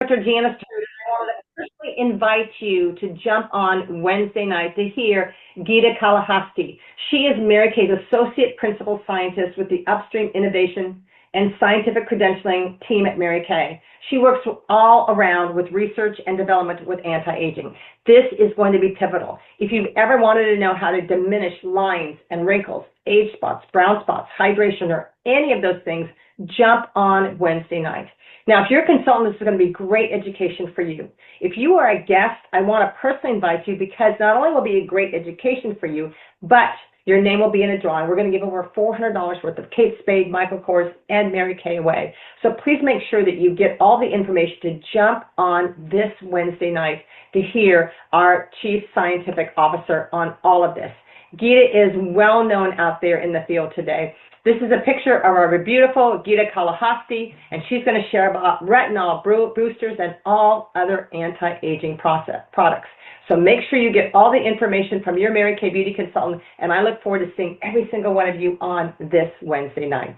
Dr. Janice Turner. I want to personally invite you to jump on Wednesday night to hear Gita Kalahasti. She is Mary Kay's Associate Principal Scientist with the Upstream Innovation and Scientific Credentialing team at Mary Kay. She works all around with research and development with anti-aging. This is going to be pivotal. If you've ever wanted to know how to diminish lines and wrinkles, age spots, brown spots, hydration, or any of those things, jump on Wednesday night. Now, if you're a consultant, this is going to be great education for you. If you are a guest, I want to personally invite you because not only will it be a great education for you, but your name will be in a drawing. We're going to give over $400 worth of Kate Spade, Michael Kors, and Mary Kay away. So please make sure that you get all the information to jump on this Wednesday night to hear our Chief Scientific Officer on all of this. Gita is well known out there in the field today. This is a picture of our beautiful Gita Kalahasti, and she's going to share about retinol boosters and all other anti-aging products. So make sure you get all the information from your Mary Kay Beauty consultant, and I look forward to seeing every single one of you on this Wednesday night.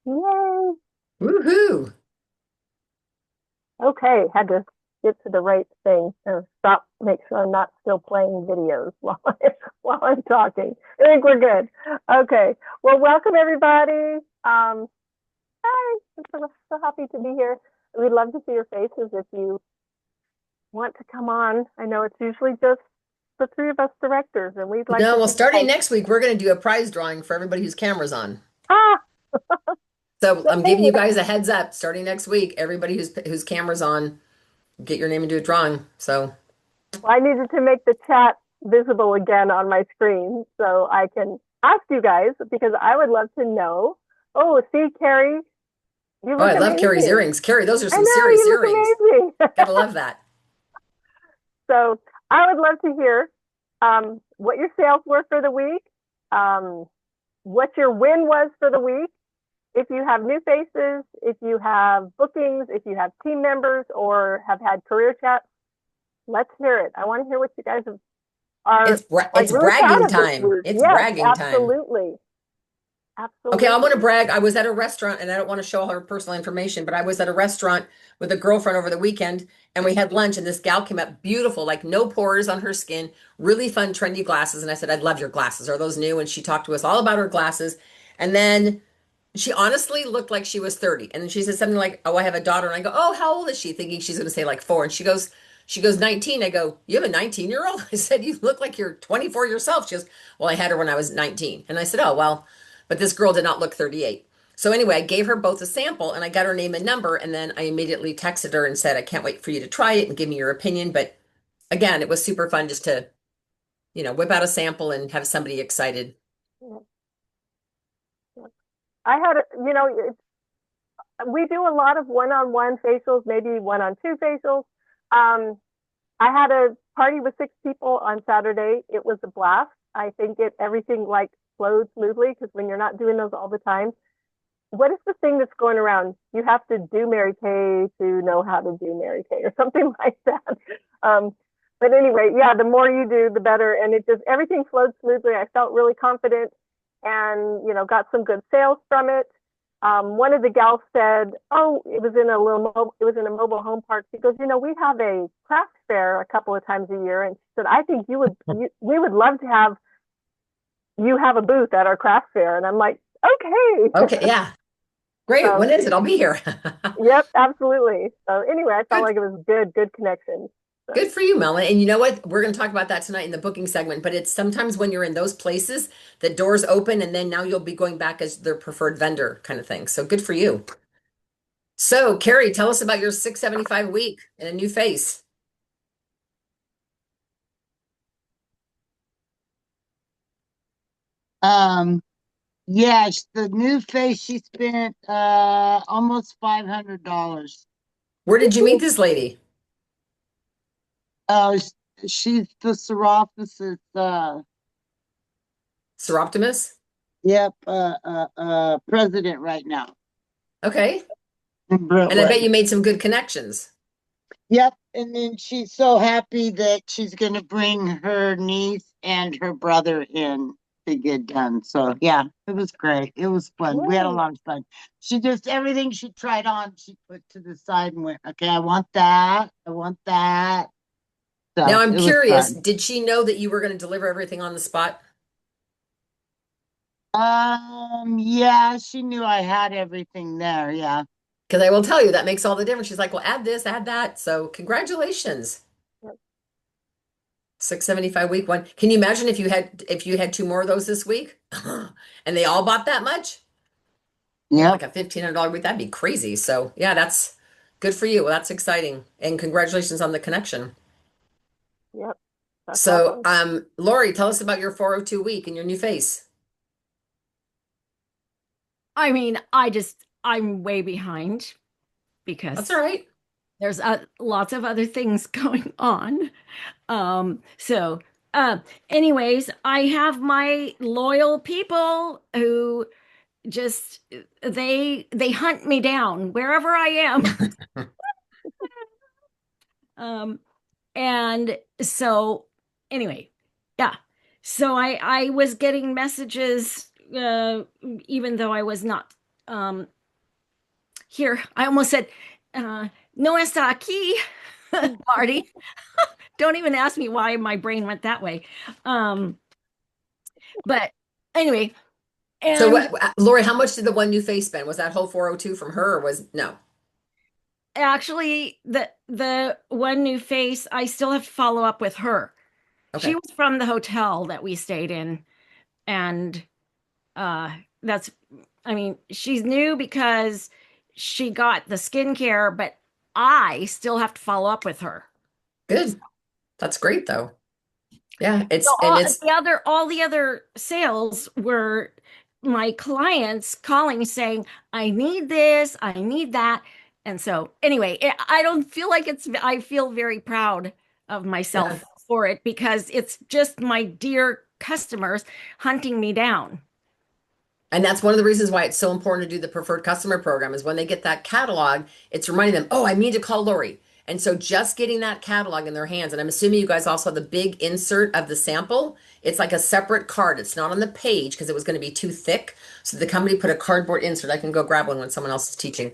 Yay! Woohoo! Okay, had to get to the right thing and stop, make sure I'm not still playing videos while I'm talking. I think we're good. Okay, well, welcome everybody. Hi, I'm so happy to be here. We'd love to see your faces if you want to come on. I know it's usually just the three of us directors, and we'd like No, well, starting next week, we're going to do a prize drawing for everybody whose camera's on. Ah! So I'm giving you guys a heads up. Starting next week, everybody whose camera's on, get your name into a drawing. So I needed to make the chat visible again on my screen so I can ask you guys, because I would love to know. Oh, see, Carrie. You look I love amazing. Carrie's earrings. Carrie, those are some I know, serious you look earrings. amazing. Gotta love that. So I would love to hear what your sales were for the week, what your win was for the week, if you have new faces, if you have bookings, if you have team members or have had career chats. Let's hear it. I want to hear what you guys are. It's really bragging time. It's yes, bragging time. Absolutely. Absolutely. Okay, I want to brag. I was at a restaurant, and I don't want to show all her personal information, but I was at a restaurant with a girlfriend over the weekend, and we had lunch, and this gal came up, beautiful, like no pores on her skin, really fun, trendy glasses. And I said, "I'd love your glasses. Are those new?" And she talked to us all about her glasses. And then she honestly looked like she was 30. And then she said something like, "Oh, I have a daughter." And I go, "Oh, how old is she?" Thinking she's going to say like 4. And she goes 19. I go, "You have a 19-year-old?" I said, "You look like you're 24 yourself." She goes, "Well, I had her when I was 19. And I said, "Oh, well," but this girl did not look 38. So anyway, I gave her both a sample and I got her name and number. And then I immediately texted her and said, "I can't wait for you to try it and give me your opinion." But again, it was super fun just to, whip out a sample and have somebody excited. I had, we do a lot of one-on-one facials, maybe one-on-two facials. I had a party with 6 people on Saturday. It was a blast. I think everything flowed smoothly, because when you're not doing those all the time, what is the thing that's going around? You have to do Mary Kay to know how to do Mary Kay or something like that. But anyway, yeah, the more you do, the better. And everything flowed smoothly. I felt really confident and, got some good sales from it. One of the gals said, "Oh, it was in a mobile home park." She goes, "We have a craft fair a couple of times a year." And she said, "I think we would love to have you have a booth at our craft fair." And I'm like, okay. Okay, yeah. Great. When is it? I'll be here. Yep, absolutely. So anyway, I felt like it was good connection. So. Good for you, Melanie. And you know what? We're going to talk about that tonight in the booking segment, but it's sometimes when you're in those places, the doors open and then now you'll be going back as their preferred vendor kind of thing. So good for you. So Carrie, tell us about your 675 week and a new face. Yes, the new face, she spent almost $500. Where did you meet this lady? She's the Serophysis Seroptimus? Yep, president right now. Okay. And I bet you made some good connections. Yep, and then she's so happy that she's going to bring her niece and her brother in. to get done. So yeah, it was great. It was fun. We had a Yay. lot of fun. She just everything she tried on, she put to the side and went, okay, I want that. I want that. Now So I'm it was curious, fun. did she know that you were going to deliver everything on the spot? Yeah, she knew I had everything there. Yeah. Because I will tell you that makes all the difference. She's like, well, add this, add that. So congratulations. Yep. 675 week one. Can you imagine if you had two more of those this week and they all bought that much? You know, Yep. like a $1,500 week, that'd be crazy. So yeah, that's good for you. Well, that's exciting. And congratulations on the connection. Yep. That's So awesome. Lori, tell us about your 402 week and your new face. I mean, I'm way behind That's all because right. there's lots of other things going on. So, uh, anyways, I have my loyal people who just they hunt me down wherever I am. Um, and so anyway, yeah. So I was getting messages even though I was not here. I almost said no está aquí, Marty. Don't even ask me why my brain went that way. Um, but anyway, So and what, Lori, how much did the one new face spend? Was that whole 402 from her or was no? actually the one new face, I still have to follow up with her. She Okay, was from the hotel that we stayed in, and uh that's I mean, she's new because she got the skincare, but I still have to follow up with her. good. That's great though. Yeah, So it's all the other sales were my clients calling saying, I need this, I need that. And so anyway, I don't feel like I feel very proud of yeah. myself for it because it's just my dear customers hunting me down. And that's one of the reasons why it's so important to do the preferred customer program is when they get that catalog, it's reminding them, oh, I need to call Lori. And so just getting that catalog in their hands, and I'm assuming you guys also have the big insert of the sample. It's like a separate card. It's not on the page because it was going to be too thick. So the company put a cardboard insert. I can go grab one when someone else is teaching.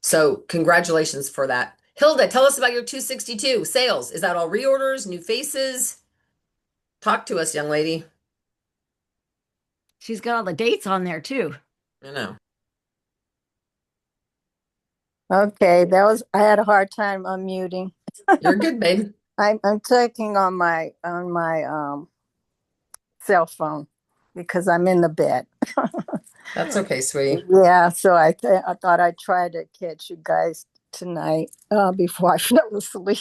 So congratulations for that. Hilda, tell us about your 262 sales. Is that all reorders, new faces? Talk to us, young lady. She's got all the dates on there too. I know. Okay, I had a hard time unmuting. You're good, babe. I'm talking on my cell phone because I'm in the bed. That's okay, sweetie. Yeah, so I thought I'd try to catch you guys tonight before I fell asleep.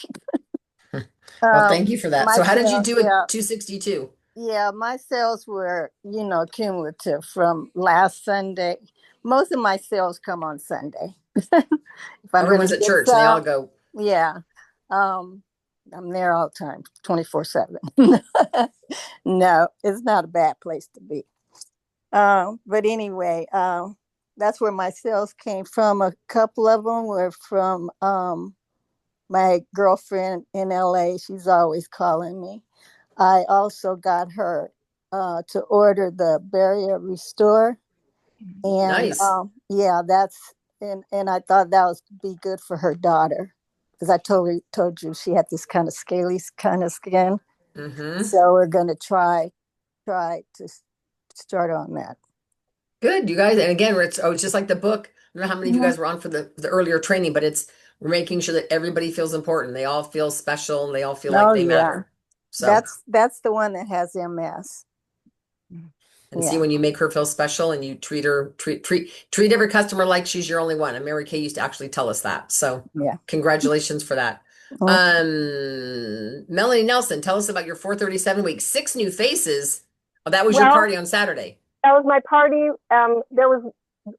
Well, thank you for that. My So how did you sales, do at 262? yeah, my sales were, cumulative from last Sunday. Most of my sales come on Sunday. If I'm going to Everyone's at get church and they all some, go, yeah. Um, I'm there all the time, 24/7. No, it's not a bad place to be. But anyway, that's where my sales came from. A couple of them were from my girlfriend in LA. She's always calling me. I also got her to order the Barrier Restore. And nice. yeah, and I thought that was be good for her daughter because I told you she had this kind of scaly kind of skin. Mm-hmm. So we're gonna try to start on that. Good, you guys. And again, it's just like the book. I don't know how many of you Mhm. guys were on for the earlier training, but we're making sure that everybody feels important. They all feel special and they all feel like Oh they yeah, matter. So, that's the one that has MS. and see Yeah. when you make her feel special and you treat every customer like she's your only one. And Mary Kay used to actually tell us that. So Yeah. congratulations for that. Okay. Melanie Nelson, tell us about your 437 week, 6 new faces. Oh, that was your Well, party on Saturday. that was my party. There was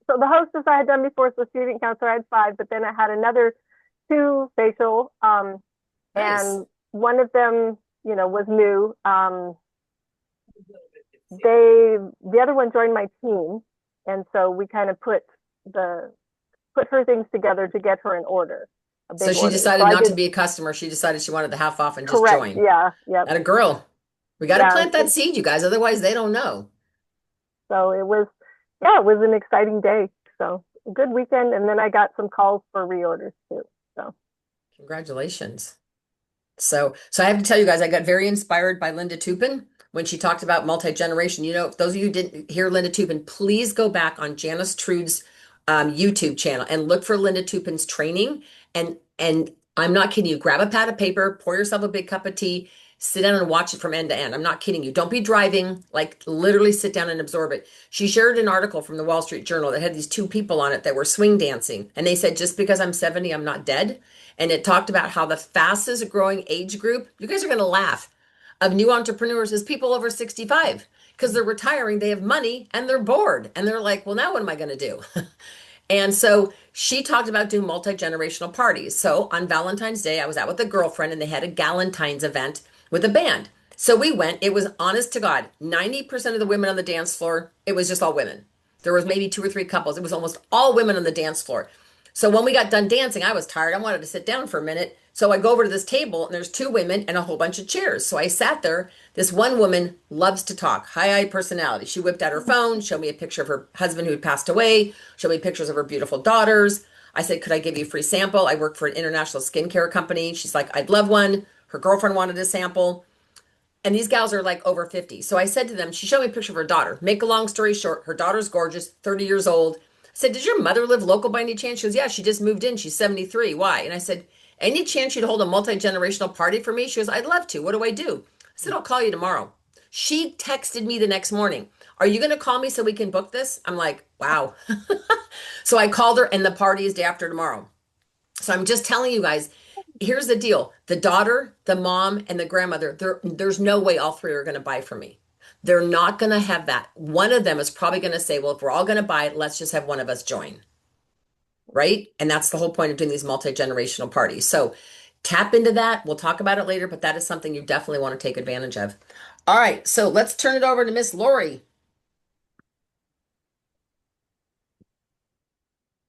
so the hostess I had done before, so student counselor, I had 5, but then I had another 2 facial, Nice. and one of them, was new. The other one joined my team, and so we kind of put her things together to get her an order, a So big she order. So decided I not to did be a customer. She decided she wanted the half off and just correct. join. Yeah, yep. At a girl. We got to Yeah, plant that seed, you guys. Otherwise, they don't know. so it was, yeah, it was an exciting day. So a good weekend. And then I got some calls for reorders too. So Congratulations. So I have to tell you guys, I got very inspired by Linda Tupin when she talked about multi-generation. You know, if those of you who didn't hear Linda Tupin, please go back on Janice Trude's YouTube channel and look for Linda Tupin's training. And I'm not kidding you. Grab a pad of paper, pour yourself a big cup of tea, sit down and watch it from end to end. I'm not kidding you. Don't be driving, like literally sit down and absorb it. She shared an article from the Wall Street Journal that had these two people on it that were swing dancing. And they said, just because I'm 70, I'm not dead. And it talked about how the fastest growing age group, you guys are going to laugh, of new entrepreneurs is people over 65 because they're retiring, they have money, and they're bored. And they're like, well, now what am I going to do? And so she talked about doing multi-generational parties. So on Valentine's Day, I was out with a girlfriend and they had a Galentine's event with a band. So we went, it was honest to God, 90% of the women on the dance floor, it was just all women. There was maybe two or three couples. It was almost all women on the dance floor. So when we got done dancing, I was tired. I wanted to sit down for a minute. So I go over to this table and there's two women and a whole bunch of chairs. So I sat there. This one woman loves to talk, high personality. She whipped out her phone, showed me a picture of her husband who had passed away, showed me pictures of her beautiful daughters. I said, could I give you a free sample? I work for an international skincare company. She's like, I'd love one. Her girlfriend wanted a sample. And these gals are like over 50. So I said to them, she showed me a picture of her daughter. Make a long story short, her daughter's gorgeous, 30 years old. I said, does your mother live local by any chance? She goes, yeah, she just moved in. She's 73. Why? And I said, any chance you'd hold a multi-generational party for me? She goes, I'd love to. What do I do? I said, I'll call you tomorrow. She texted me the next morning. Are you going to call me so we can book this? I'm like, wow. So I called her and the party is day after tomorrow. So I'm just telling you guys, here's the deal. The daughter, the mom, and the grandmother, there's no way all three are going to buy from me. They're not going to have that. One of them is probably going to say, well, if we're all going to buy it, let's just have one of us join. Right? And that's the whole point of doing these multi-generational parties. So tap into that. We'll talk about it later, but that is something you definitely want to take advantage of. All right. So let's turn it over to Miss Lori.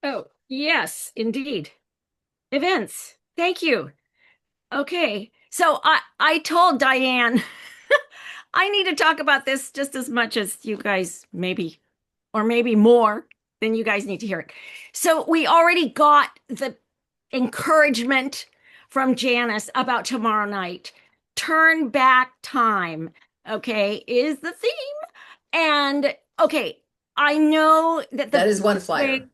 Oh, yes, indeed. Events. Thank you. Okay. So I told Diane I need to talk about this just as much as you guys maybe, or maybe more than you guys need to hear it. So we already got the encouragement from Janice about tomorrow night. Turn back time, okay, is the theme. And okay, I know that That is one flyer.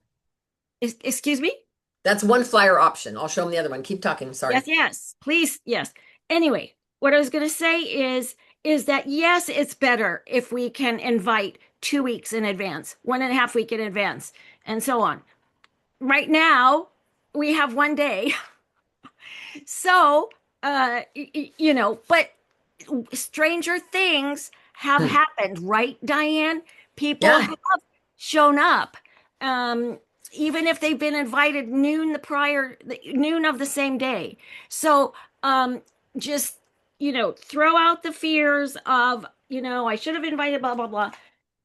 Excuse me? That's one flyer option. I'll show them the other one. Keep talking. Sorry. Yes, yes, please, yes. Anyway, what I was going to say is that yes, it's better if we can invite 2 weeks in advance, 1.5 week in advance, and so on. Right now, we have one day. So, but stranger things have happened, right, Diane? People Yeah. have shown up. Even if they've been invited noon of the same day. So just, throw out the fears of, I should have invited blah, blah, blah,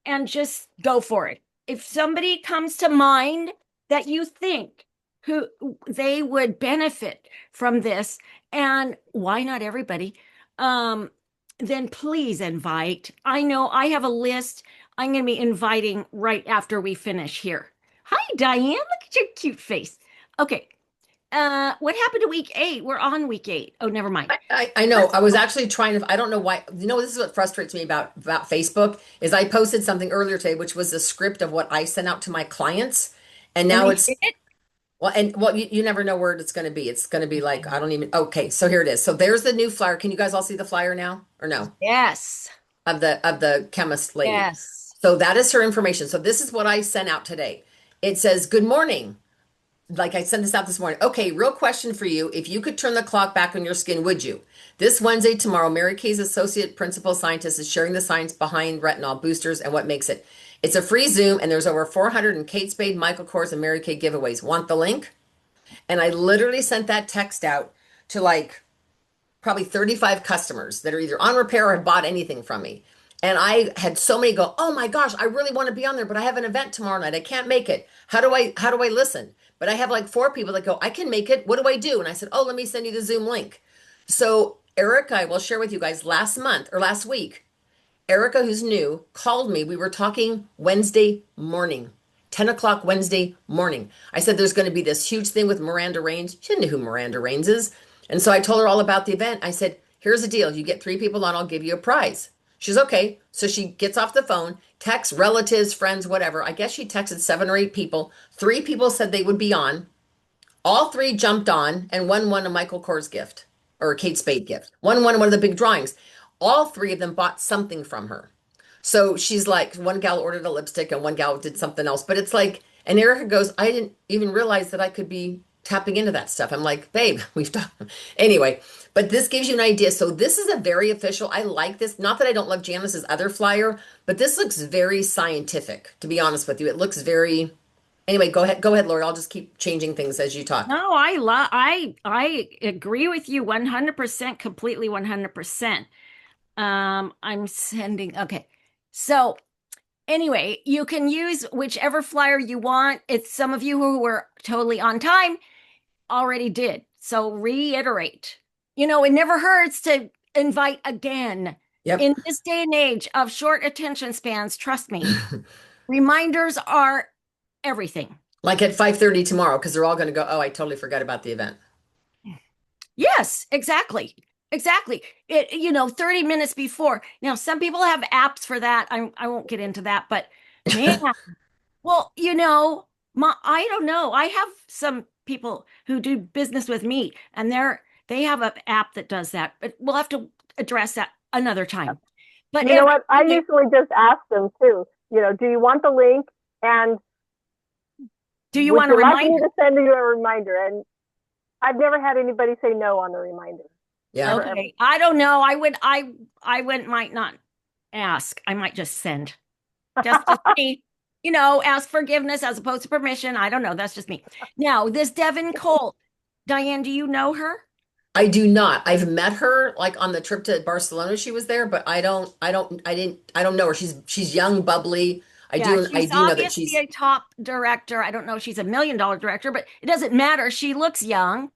and just go for it. If somebody comes to mind that you think who they would benefit from this, and why not everybody, then please invite. I know I have a list. I'm going to be inviting right after we finish here. Hi, Diane. Look at your cute face. Okay. What happened to week 8? We're on week 8. Oh, never mind. I know. I was actually trying to, I don't know why, this is what frustrates me about Facebook is I posted something earlier today, which was the script of what I sent out to my clients. And now And it's, they did it? well, you never know where it's going to be. It's going to be like, I don't even, okay, so here it is. So there's the new flyer. Can you guys all see the flyer now or no? Yes. Of the chemist lady. Yes. So that is her information. So this is what I sent out today. It says, good morning. Like I sent this out this morning. Okay, real question for you. If you could turn the clock back on your skin, would you? This Wednesday, tomorrow, Mary Kay's associate principal scientist is sharing the science behind retinol boosters and what makes it. It's a free Zoom, and there's over 400 in Kate Spade, Michael Kors, and Mary Kay giveaways. Want the link? And I literally sent that text out to like probably 35 customers that are either on repair or have bought anything from me. And I had so many go, oh my gosh, I really want to be on there, but I have an event tomorrow night. I can't make it. How do I listen? But I have like 4 people that go, I can make it. What do I do? And I said, oh, let me send you the Zoom link. So Erica, I will share with you guys last month or last week. Erica, who's new, called me. We were talking Wednesday morning, 10 o'clock Wednesday morning. I said, there's going to be this huge thing with Miranda Reigns. She didn't know who Miranda Reigns is. And so I told her all about the event. I said, here's the deal. You get 3 people on, I'll give you a prize. She's okay. So she gets off the phone, texts relatives, friends, whatever. I guess she texted 7 or 8 people. 3 people said they would be on. All 3 jumped on, and one won a Michael Kors gift or a Kate Spade gift. One won one of the big drawings. All 3 of them bought something from her. So she's like, one gal ordered a lipstick and one gal did something else. But it's like, and Erica goes, I didn't even realize that I could be tapping into that stuff. I'm like, babe, we've done. Anyway, but this gives you an idea. So this is a very official. I like this. Not that I don't love Janice's other flyer, but this looks very scientific, to be honest with you. It looks very, anyway, go ahead. Go ahead, Lori. I'll just keep changing things as you talk. No, I agree with you 100%, completely 100%. I'm sending, okay. So anyway, you can use whichever flyer you want. It's some of you who were totally on time already did. So reiterate. You know, it never hurts to invite again. Yep. In this day and age of short attention spans, trust me, reminders are everything. Like at 5:30 tomorrow, because they're all going to go, oh, I totally forgot about the event. Yes, exactly. Exactly. 30 minutes before. Now, some people have apps for that. I won't get into that, but man, well, I don't know. I have some people who do business with me, and they have an app that does that. But we'll have to address that another time. But you know what? I usually just ask them too. Do you want the link? And do you want a reminder? Like me to send you a reminder? And I've never had anybody say no on the reminder. Yeah. Okay. I don't know. I might not ask. I might just send. Just to see, ask forgiveness as opposed to permission. I don't know. That's just me. Now, this Devin Colt, Diane, do you know her? I do not. I've met her like on the trip to Barcelona. She was there, but I don't know her. She's young, bubbly. I do know that she's a top director. I don't know if she's $1 million director, but it doesn't matter. She looks young.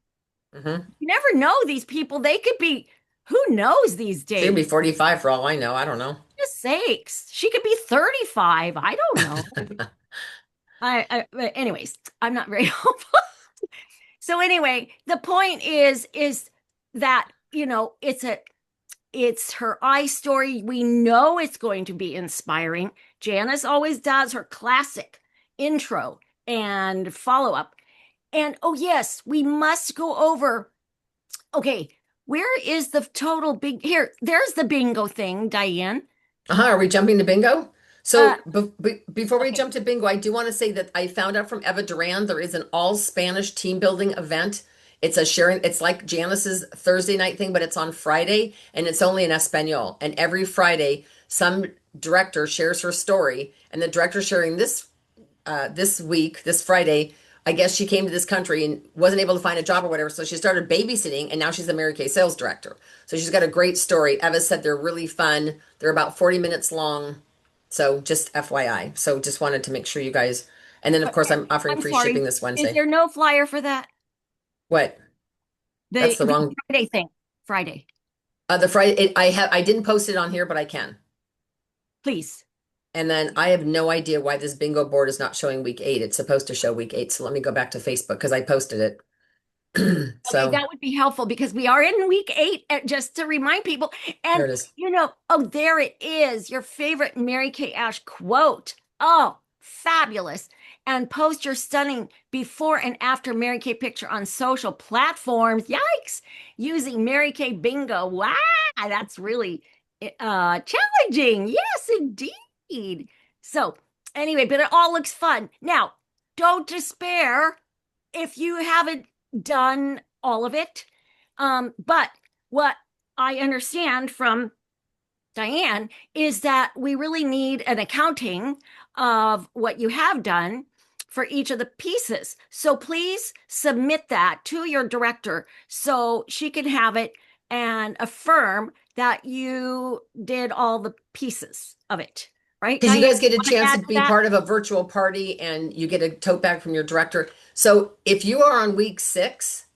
Mm-hmm. You never know these people. They could be, who knows these days? She could be 45 for all I know. I don't know. Just sakes. She could be 35. I don't know. Anyways, I'm not very hopeful. So anyway, the point is that, it's her eye story. We know it's going to be inspiring. Janice always does her classic intro and follow-up. And oh yes, we must go over. Okay, where is the total big here? There's the bingo thing, Diane. Are we jumping to bingo? So before we jump to bingo, I do want to say that I found out from Eva Duran there is an all Spanish team building event. It's like Janice's Thursday night thing, but it's on Friday and it's only in Espanol. And every Friday, some director shares her story, and the director sharing this week, this Friday, I guess she came to this country and wasn't able to find a job or whatever. So she started babysitting, and now she's the Mary Kay sales director. So she's got a great story. Eva said they're really fun. They're about 40 minutes long. So just FYI. So just wanted to make sure you guys, and then of course I'm offering free shipping this Wednesday. Is there no flyer for that? What? That's the wrong Friday thing. Friday. The Friday, I didn't post it on here, but I can. Please. And then I have no idea why this bingo board is not showing week 8. It's supposed to show week 8. So let me go back to Facebook because I posted it. So okay, that would be helpful because we are in week 8, just to remind people. And there it is. There it is. Your favorite Mary Kay Ash quote. Oh, fabulous. And post your stunning before and after Mary Kay picture on social platforms. Yikes. Using Mary Kay bingo. Wow. That's really challenging. Yes, indeed. So anyway, but it all looks fun. Now, don't despair if you haven't done all of it. But what I understand from Diane is that we really need an accounting of what you have done for each of the pieces. So please submit that to your director so she can have it and affirm that you did all the pieces of it. Right? Because you guys get a chance to be part of a virtual party and you get a tote bag from your director. So if you are on week 6,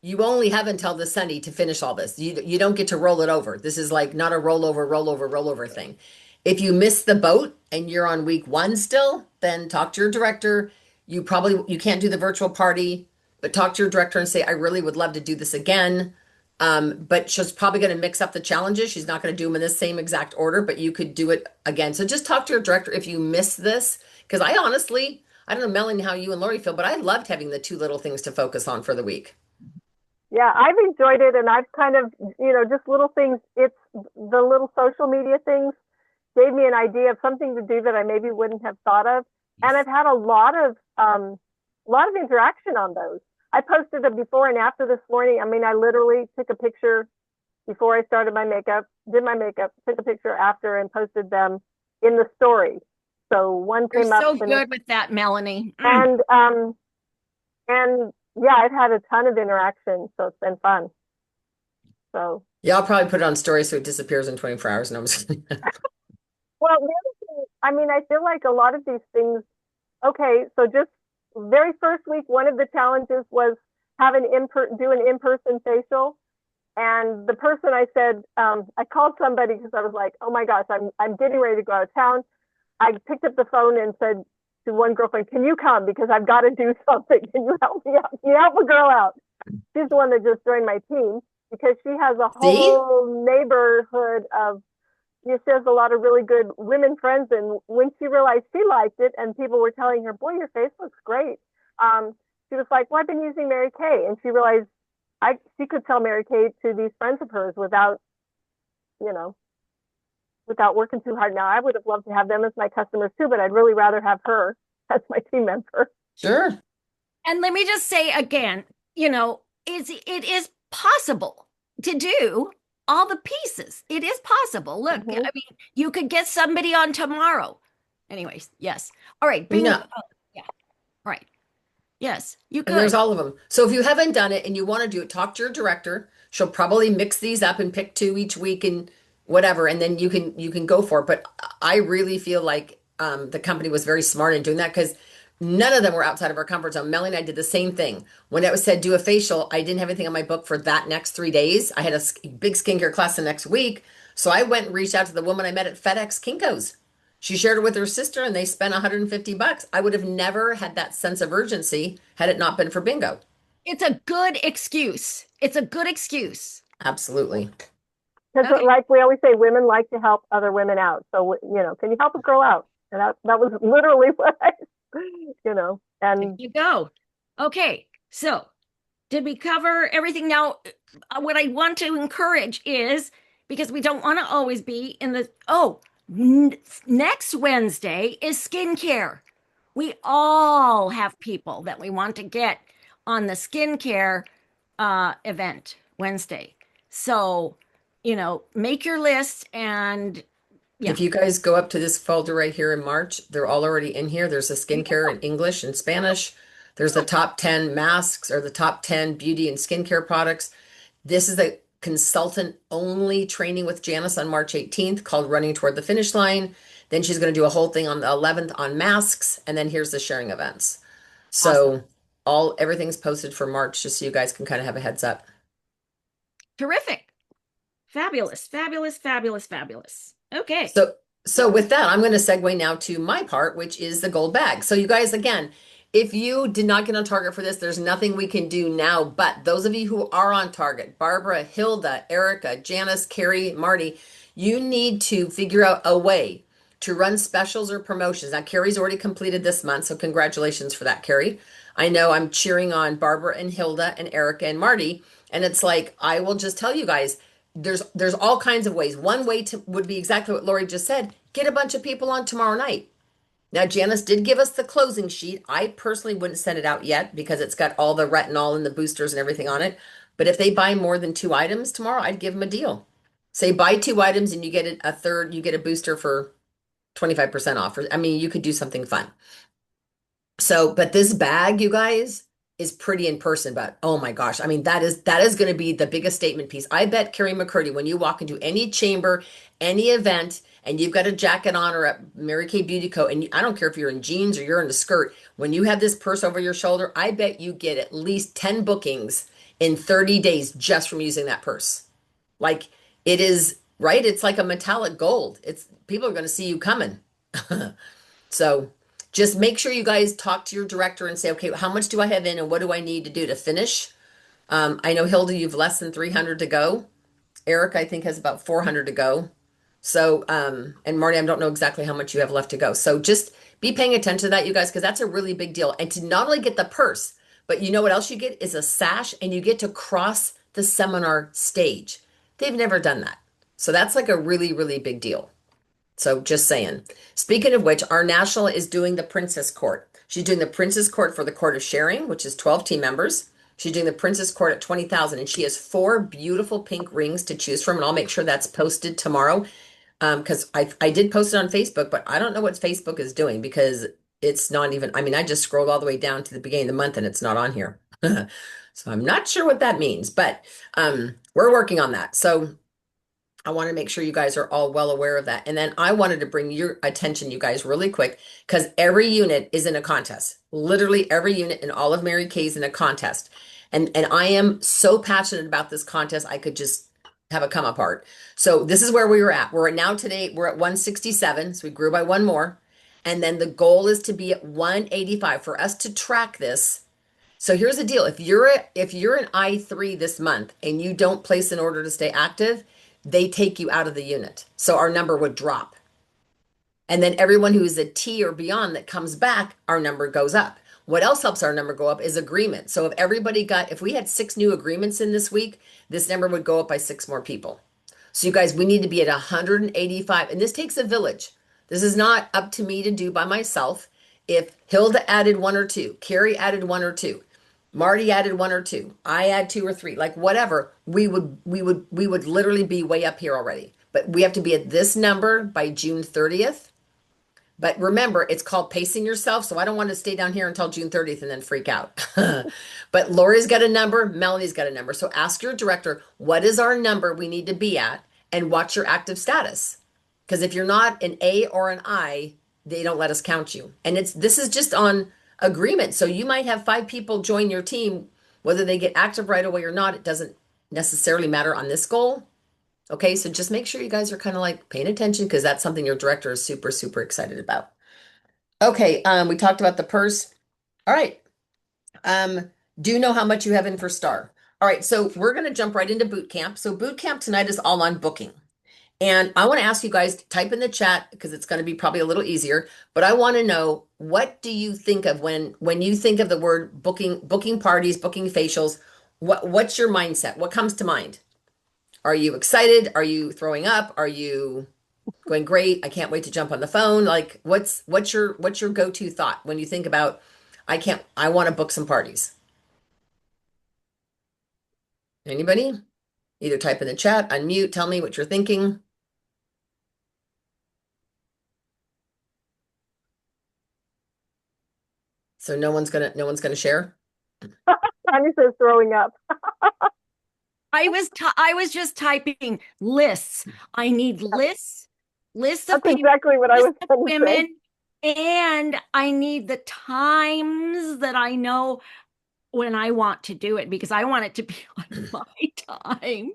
you only have until the Sunday to finish all this. You don't get to roll it over. This is like not a rollover thing. If you miss the boat and you're on week one still, then talk to your director. You can't do the virtual party, but talk to your director and say, I really would love to do this again. But she's probably going to mix up the challenges. She's not going to do them in the same exact order, but you could do it again. So just talk to your director if you miss this. Because I honestly, I don't know, Melanie, how you and Lori feel, but I loved having the two little things to focus on for the week. Yeah, I've enjoyed it, and I've kind of, just little things. It's the little social media things gave me an idea of something to do that I maybe wouldn't have thought of, and I've had a lot of interaction on those. I posted a before and after this morning. I mean, I literally took a picture before I started my makeup, did my makeup, took a picture after, and posted them in the story. So one You're came up. so good with that, Melanie. Mm. And yeah, I've had a ton of interaction, so it's been fun. So Yeah, I'll probably put it on story so it disappears in 24 hours. No, I'm just kidding. well, the other thing, I mean, I feel like a lot of these things. Okay, so just very first week, one of the challenges was do an in-person facial, and the person I said, I called somebody because I was like, oh my gosh, I'm getting ready to go out of town. I picked up the phone and said to one girlfriend, can you come? Because I've got to do something. Can you help me out? Can you help a girl out? She's the one that just joined my team because she has a whole neighborhood of, she has a lot of really good women friends. And when she realized she liked it and people were telling her, boy, your face looks great. She was like, well, I've been using Mary Kay. And she realized she could tell Mary Kay to these friends of hers without working too hard. Now, I would have loved to have them as my customers too, but I'd really rather have her as my team member. Sure. And let me just say again, it is possible to do all the pieces. It is possible. Look, I mean, you could get somebody on tomorrow. Anyways, yes. All right. No. Yeah. Right. Yes, you could. And there's all of them. So if you haven't done it and you want to do it, talk to your director. She'll probably mix these up and pick two each week and whatever, and then you can go for it. But I really feel like the company was very smart in doing that because none of them were outside of our comfort zone. Melanie and I did the same thing. When it was said do a facial, I didn't have anything on my book for that next 3 days. I had a big skincare class the next week. So I went and reached out to the woman I met at FedEx Kinko's. She shared it with her sister and they spent $150. I would have never had that sense of urgency had it not been for bingo. It's a good excuse. It's a good excuse. Absolutely. Because like we always say, women like to help other women out. So, can you help a girl out? And that was literally what and there you go. Okay. So did we cover everything? Now, what I want to encourage is, because we don't want to always be in the, next Wednesday is skincare. We all have people that we want to get on the skincare event Wednesday. So, make your list and If you guys go up to this folder right here in March, they're all already in here. There's a skincare in English and Spanish. There's the top 10 masks or the top 10 beauty and skincare products. This is a consultant only training with Janice on March 18th called Running Toward the Finish Line. Then she's going to do a whole thing on the 11th on masks. And then here's the sharing events. So everything's posted for March just so you guys can kind of have a heads up. Terrific. Fabulous, fabulous, fabulous, fabulous. Okay. So with that, I'm going to segue now to my part, which is the gold bag. So you guys, again, if you did not get on target for this, there's nothing we can do now. But those of you who are on target, Barbara, Hilda, Erica, Janice, Carrie, Marty, you need to figure out a way to run specials or promotions. Now, Carrie's already completed this month, so congratulations for that, Carrie. I know I'm cheering on Barbara and Hilda and Erica and Marty, and it's like, I will just tell you guys, there's all kinds of ways. One way would be exactly what Lori just said. Get a bunch of people on tomorrow night. Now, Janice did give us the closing sheet. I personally wouldn't send it out yet because it's got all the retinol and the boosters and everything on it. But if they buy more than 2 items tomorrow, I'd give them a deal. Say buy 2 items and you get a third, you get a booster for 25% off. I mean, you could do something fun. So, but this bag, you guys, is pretty in person, but oh my gosh. I mean, that is going to be the biggest statement piece. I bet Carrie McCurdy, when you walk into any chamber, any event, and you've got a jacket on or a Mary Kay Beauty coat, and I don't care if you're in jeans or you're in a skirt, when you have this purse over your shoulder, I bet you get at least 10 bookings in 30 days just from using that purse. Like it is, right? It's like a metallic gold. It's people are going to see you coming. So just make sure you guys talk to your director and say, okay, how much do I have in and what do I need to do to finish? I know Hilda, you've less than 300 to go. Eric, I think, has about 400 to go. So, and Marty, I don't know exactly how much you have left to go. So just be paying attention to that, you guys, because that's a really big deal. And to not only get the purse, but you know what else you get is a sash and you get to cross the seminar stage. They've never done that. So that's like a really, really big deal. So just saying. Speaking of which, our national is doing the Princess Court. She's doing the Princess Court for the Court of Sharing, which is 12 team members. She's doing the Princess Court at 20,000 and she has 4 beautiful pink rings to choose from. And I'll make sure that's posted tomorrow. Because I did post it on Facebook, but I don't know what Facebook is doing because it's not even, I mean, I just scrolled all the way down to the beginning of the month and it's not on here. So I'm not sure what that means, but we're working on that. So I want to make sure you guys are all well aware of that. And then I wanted to bring your attention, you guys, really quick, because every unit is in a contest. Literally every unit in all of Mary Kay is in a contest. And I am so passionate about this contest, I could just have a come apart. So this is where we were at. We're at now today, we're at 167. So we grew by 1 more. And then the goal is to be at 185 for us to track this. So here's the deal. If you're an I3 this month and you don't place an order to stay active, they take you out of the unit. So our number would drop. And then everyone who is a T or beyond that comes back, our number goes up. What else helps our number go up is agreement. So if we had 6 new agreements in this week, this number would go up by 6 more people. So you guys, we need to be at 185. And this takes a village. This is not up to me to do by myself. If Hilda added 1 or 2, Carrie added 1 or 2, Marty added 1 or 2, I add 2 or 3, like whatever, we would literally be way up here already. But we have to be at this number by June 30th. But remember, it's called pacing yourself. So I don't want to stay down here until June 30th and then freak out. But Lori's got a number, Melanie's got a number. So ask your director, what is our number we need to be at? And watch your active status. Because if you're not an A or an I, they don't let us count you. And this is just on agreement. So you might have 5 people join your team, whether they get active right away or not, it doesn't necessarily matter on this goal. Okay, so just make sure you guys are kind of like paying attention because that's something your director is super, super excited about. Okay, we talked about the purse. All right. Do you know how much you have in for STAR? All right, so we're going to jump right into boot camp. So boot camp tonight is all on booking. And I want to ask you guys to type in the chat because it's going to be probably a little easier, but I want to know, what do you think of when you think of the word booking parties, booking facials, what's your mindset? What comes to mind? Are you excited? Are you throwing up? Are you going, great, I can't wait to jump on the phone? Like what's your go-to thought when you think about, I want to book some parties? Anybody? Either type in the chat, unmute, tell me what you're thinking. So no one's gonna share? Tanya says throwing up. I was just typing lists. I need lists of That's people, exactly what I was lists of going to say. women, and I need the times that I know when I want to do it because I want it to be on my time.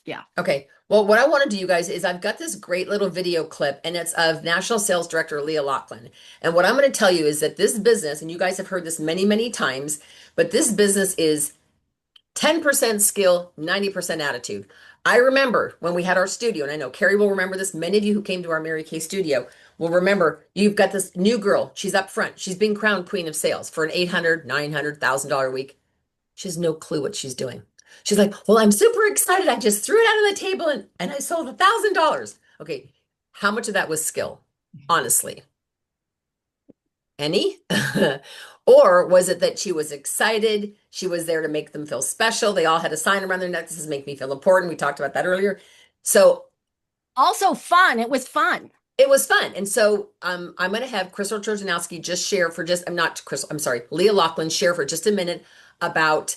Yeah. Okay. Well, what I want to do, you guys, is I've got this great little video clip and it's of National Sales Director Leah Lachlan. And what I'm going to tell you is that this business, and you guys have heard this many, many times, but this business is 10% skill, 90% attitude. I remember when we had our studio, and I know Carrie will remember this. Many of you who came to our Mary Kay studio will remember, you've got this new girl. She's up front. She's being crowned queen of sales for an $800, $900, $1,000 a week. She has no clue what she's doing. She's like, well, I'm super excited. I just threw it out on the table and I sold $1,000. Okay. How much of that was skill? Honestly. Any? Or was it that she was excited? She was there to make them feel special. They all had a sign around their neck that says, make me feel important. We talked about that earlier. So also fun. It was fun. It was fun. And so I'm going to have Crystal Trojanowski just share for just, Leah Lachlan share for just a minute about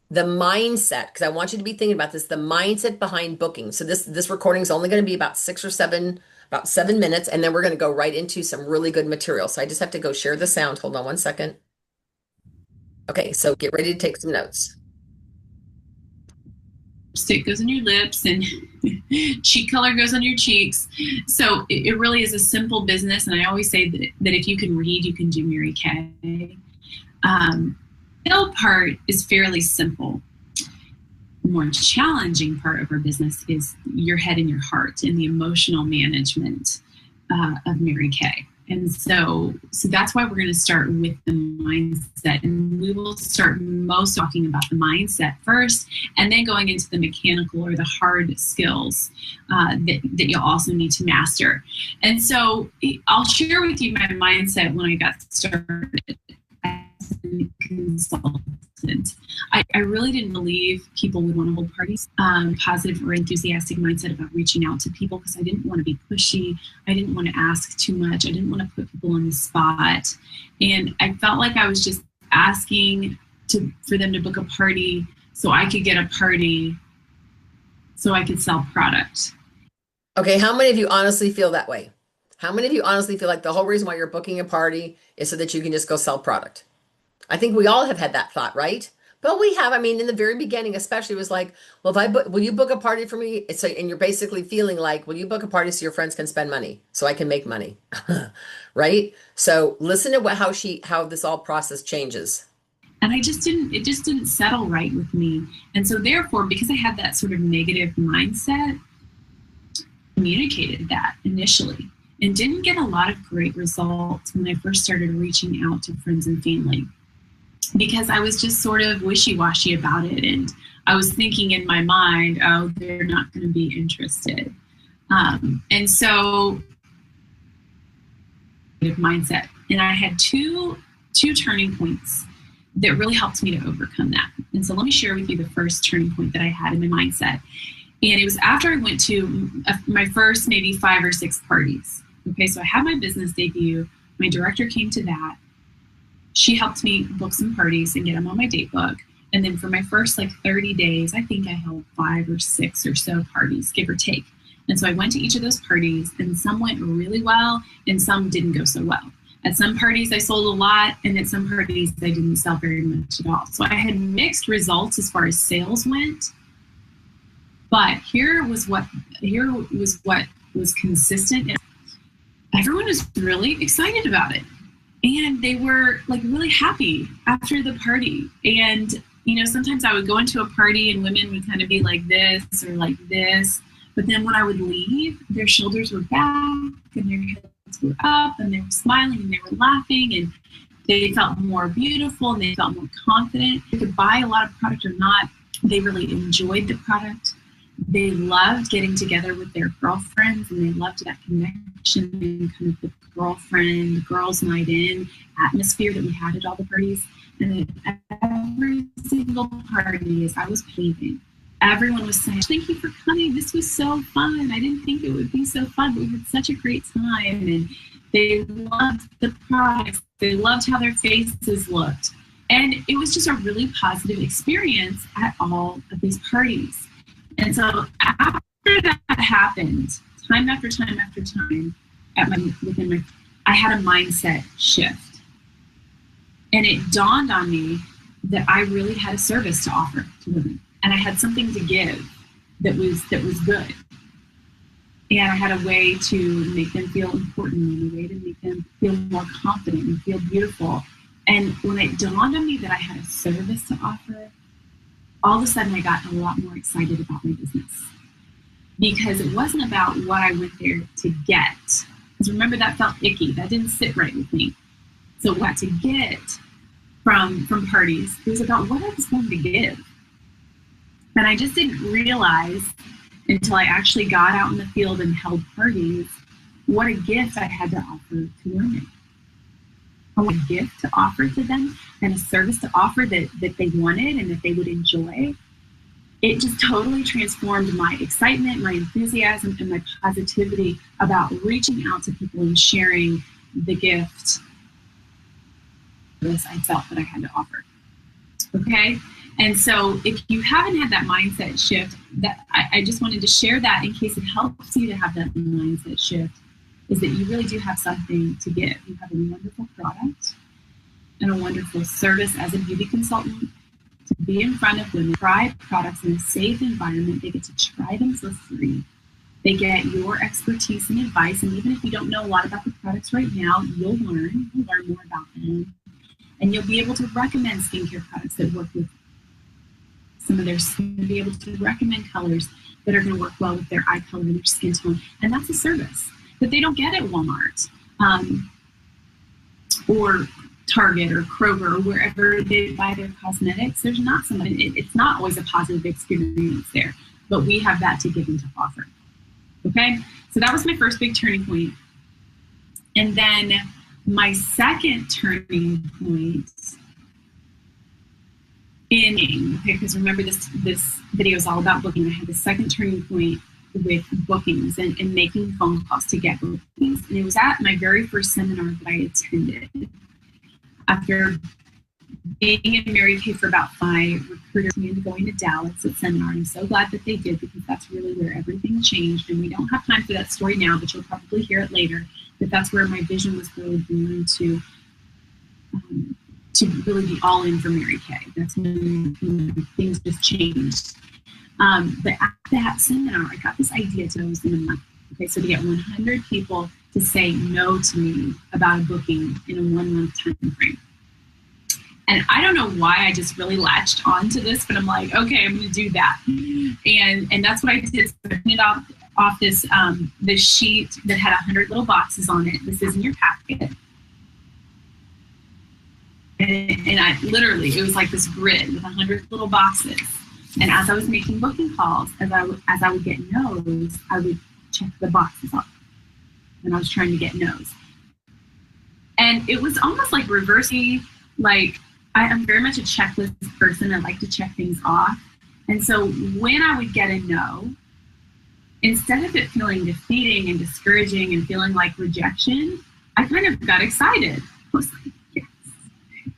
the mindset, because I want you to be thinking about this, the mindset behind booking. So this recording is only going to be about 7 minutes, and then we're going to go right into some really good material. So I just have to go share the sound. Hold on one second. Okay, so get ready to take some notes. Lipstick goes on your lips and cheek color goes on your cheeks. So it really is a simple business. And I always say that if you can read, you can do Mary Kay. The middle part is fairly simple. The more challenging part of our business is your head and your heart and the emotional management of Mary Kay. And so that's why we're going to start with the mindset. And we will start most talking about the mindset first, and then going into the mechanical or the hard skills that you'll also need to master. And so I'll share with you my mindset when I got started as a consultant. I really didn't believe people would want to hold parties. Positive or enthusiastic mindset about reaching out to people, because I didn't want to be pushy. I didn't want to ask too much. I didn't want to put people on the spot. And I felt like I was just asking for them to book a party so I could get a party so I could sell product. Okay, how many of you honestly feel that way? How many of you honestly feel like the whole reason why you're booking a party is so that you can just go sell product? I think we all have had that thought, right? But we have, I mean, in the very beginning, especially, it was like, well, will you book a party for me? So, and you're basically feeling like, will you book a party so your friends can spend money, so I can make money, right? So listen to how this all process changes. And it just didn't settle right with me. And so therefore, because I had that sort of negative mindset, communicated that initially and didn't get a lot of great results when I first started reaching out to friends and family, because I was just sort of wishy-washy about it. And I was thinking in my mind, oh, they're not going to be interested. And so mindset. And I had two turning points that really helped me to overcome that. And so let me share with you the first turning point that I had in my mindset. And it was after I went to my first maybe 5 or 6 parties. Okay, so I had my business debut. My director came to that. She helped me book some parties and get them on my date book. And then for my first 30 days, I think I held 5 or 6 or so parties, give or take. And so I went to each of those parties, and some went really well and some didn't go so well. At some parties I sold a lot, and at some parties I didn't sell very much at all. So I had mixed results as far as sales went. But here was what was consistent. Everyone was really excited about it. And they were really happy after the party. And, sometimes I would go into a party and women would kind of be like this or like this. But then when I would leave, their shoulders were back and their heads were up and they were smiling and they were laughing and they felt more beautiful and they felt more confident. They could buy a lot of product or not. They really enjoyed the product. They loved getting together with their girlfriends, and they loved that connection and kind of the girlfriend, girls' night in atmosphere that we had at all the parties. And at every single party, as I was leaving, everyone was saying, "Thank you for coming. This was so fun. I didn't think it would be so fun, but we had such a great time." And they loved the products. They loved how their faces looked. And it was just a really positive experience at all of these parties. And so after that happened, time after time after time, I had a mindset shift. And it dawned on me that I really had a service to offer to women. And I had something to give that was good. And I had a way to make them feel important and a way to make them feel more confident and feel beautiful. And when it dawned on me that I had a service to offer, all of a sudden I got a lot more excited about my business, because it wasn't about what I went there to get. Because remember, that felt icky. That didn't sit right with me. So what to get from parties, it was about what I was going to give. And I just didn't realize until I actually got out in the field and held parties what a gift I had to offer to women. A gift to offer to them and a service to offer that they wanted and that they would enjoy. It just totally transformed my excitement, my enthusiasm, and my positivity about reaching out to people and sharing the gift I felt that I had to offer. Okay? And so if you haven't had that mindset shift, that I just wanted to share that in case it helps you to have that mindset shift, is that you really do have something to give. You have a wonderful product. and a wonderful service as a beauty consultant to be in front of women, try products in a safe environment. They get to try them for free. They get your expertise and advice. And even if you don't know a lot about the products right now, you'll learn more about them. And you'll be able to recommend skincare products that work with some of their skin, be able to recommend colors that are going to work well with their eye color and their skin tone. And that's a service that they don't get at Walmart or Target or Kroger or wherever they buy their cosmetics. There's not it's not always a positive experience there, but we have that to give and to offer. Okay, so that was my first big turning point. And then my second turning point because remember this video is all about booking. I had the second turning point with bookings and making phone calls to get bookings. And it was at my very first seminar that I attended. After being in Mary Kay for about 5, recruiters me into going to Dallas at seminar. And I'm so glad that they did, because that's really where everything changed. And we don't have time for that story now, but you'll probably hear it later. But that's where my vision was really born to really be all in for Mary Kay. That's when things just changed. But at that seminar, I got this idea to those in a month. Okay, so to get 100 people to say no to me about a booking in a 1-month time frame. And I don't know why I just really latched onto this, but I'm like, okay, I'm going to do that. And that's what I did. So I printed off this sheet that had 100 little boxes on it. This is in your packet. And I literally, it was like this grid with 100 little boxes. And as I was making booking calls, as I would get no's, I would check the boxes off. And I was trying to get no's. And it was almost like reversing, like I'm very much a checklist person. I like to check things off. And so when I would get a no, instead of it feeling defeating and discouraging and feeling like rejection, I kind of got excited. I was like, yes.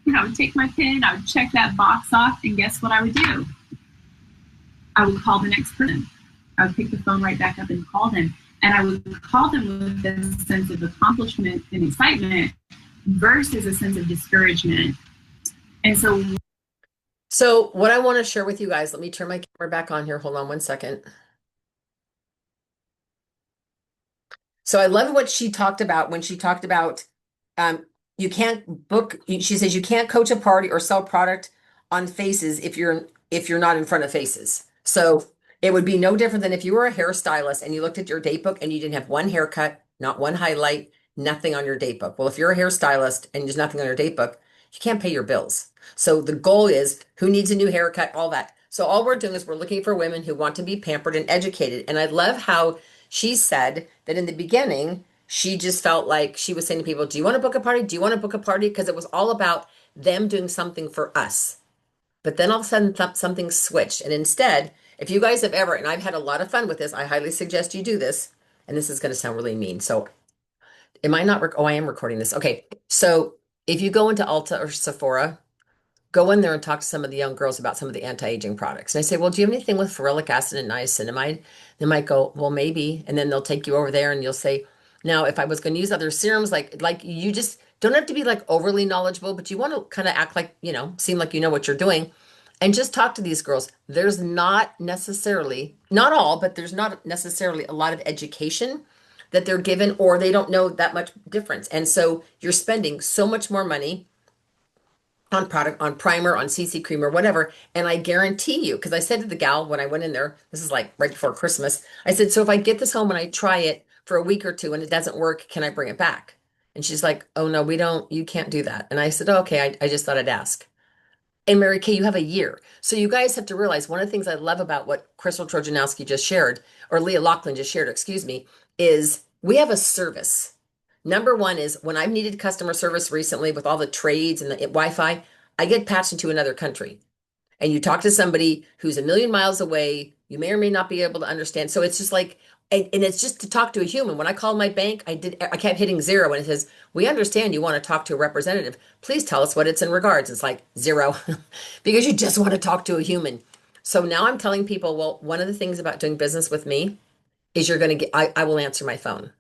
And I would take my pen, I would check that box off, and guess what I would do? I would call the next person. I would pick the phone right back up and call them. And I would call them with a sense of accomplishment and excitement versus a sense of discouragement. And So what I want to share with you guys, let me turn my camera back on here. Hold on one second. So I love what she talked about when she talked about you can't book. She says you can't coach a party or sell product on faces if you're not in front of faces. So it would be no different than if you were a hairstylist and you looked at your date book and you didn't have one haircut, not one highlight, nothing on your date book. Well, if you're a hairstylist and there's nothing on your date book, you can't pay your bills. So the goal is who needs a new haircut, all that. So all we're doing is we're looking for women who want to be pampered and educated. And I love how she said that in the beginning, she just felt like she was saying to people, do you want to book a party? Do you want to book a party? Because it was all about them doing something for us. But then all of a sudden something switched. And instead, if you guys have ever, and I've had a lot of fun with this, I highly suggest you do this. And this is going to sound really mean. So am I not, I am recording this. Okay. So if you go into Ulta or Sephora, go in there and talk to some of the young girls about some of the anti-aging products. And I say, well, do you have anything with ferulic acid and niacinamide? They might go, well, maybe. And then they'll take you over there and you'll say, now, if I was going to use other serums, like you just don't have to be like overly knowledgeable, but you want to kind of act like, seem like you know what you're doing. And just talk to these girls. There's not necessarily, not all, but there's not necessarily a lot of education that they're given, or they don't know that much difference. And so you're spending so much more money on product, on primer, on CC cream or whatever. And I guarantee you, because I said to the gal when I went in there, this is like right before Christmas, I said, so if I get this home and I try it for a week or two and it doesn't work, can I bring it back? And she's like, oh no, you can't do that. And I said, oh, okay, I just thought I'd ask. And Mary Kay, you have a year. So you guys have to realize one of the things I love about what Crystal Trojanowski just shared, or Leah Loughlin just shared, excuse me, is we have a service. Number one is when I've needed customer service recently with all the trades and the Wi-Fi, I get patched into another country. And you talk to somebody who's a million miles away, you may or may not be able to understand. So it's just like, and it's just to talk to a human. When I called my bank, I kept hitting 0 and it says, we understand you want to talk to a representative. Please tell us what it's in regards. It's like 0 because you just want to talk to a human. So now I'm telling people, well, one of the things about doing business with me is you're going to get, I will answer my phone.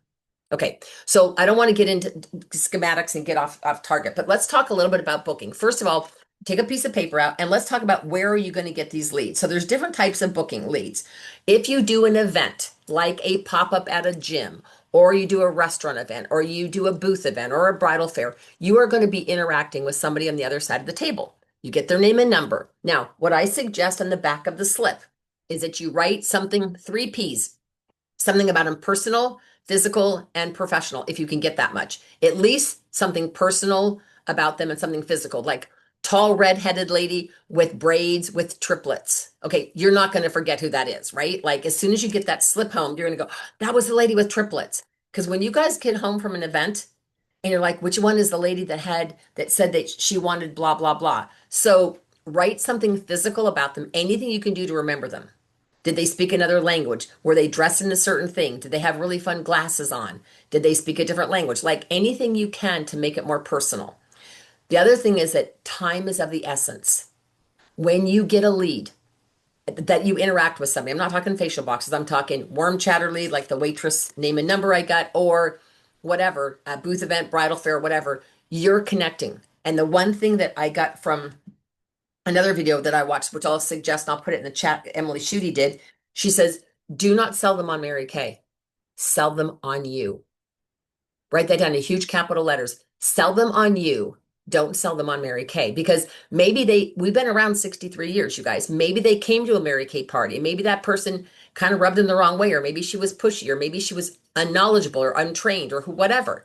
Okay, so I don't want to get into schematics and get off target, but let's talk a little bit about booking. First of all, take a piece of paper out and let's talk about where are you going to get these leads. So there's different types of booking leads. If you do an event like a pop-up at a gym, or you do a restaurant event, or you do a booth event or a bridal fair, you are going to be interacting with somebody on the other side of the table. You get their name and number. Now, what I suggest on the back of the slip is that you write something, 3 Ps, something about them: personal, physical, and professional, if you can get that much. At least something personal about them and something physical, like tall redheaded lady with braids with triplets. Okay, you're not going to forget who that is, right? Like as soon as you get that slip home, you're going to go, that was the lady with triplets. Because when you guys get home from an event and you're like, which one is the lady that said that she wanted blah, blah, blah. So write something physical about them, anything you can do to remember them. Did they speak another language? Were they dressed in a certain thing? Did they have really fun glasses on? Did they speak a different language? Like anything you can to make it more personal. The other thing is that time is of the essence. When you get a lead that you interact with somebody, I'm not talking facial boxes, I'm talking warm chatter lead, like the waitress name and number I got, or whatever, a booth event, bridal fair, whatever, you're connecting. And the one thing that I got from another video that I watched, which I'll suggest, and I'll put it in the chat, Emily Schutte did, she says, do not sell them on Mary Kay. Sell them on you. Write that down in huge capital letters. Sell them on you. Don't sell them on Mary Kay, because maybe we've been around 63 years, you guys. Maybe they came to a Mary Kay party. Maybe that person kind of rubbed them the wrong way, or maybe she was pushy, or maybe she was unknowledgeable or untrained or whatever.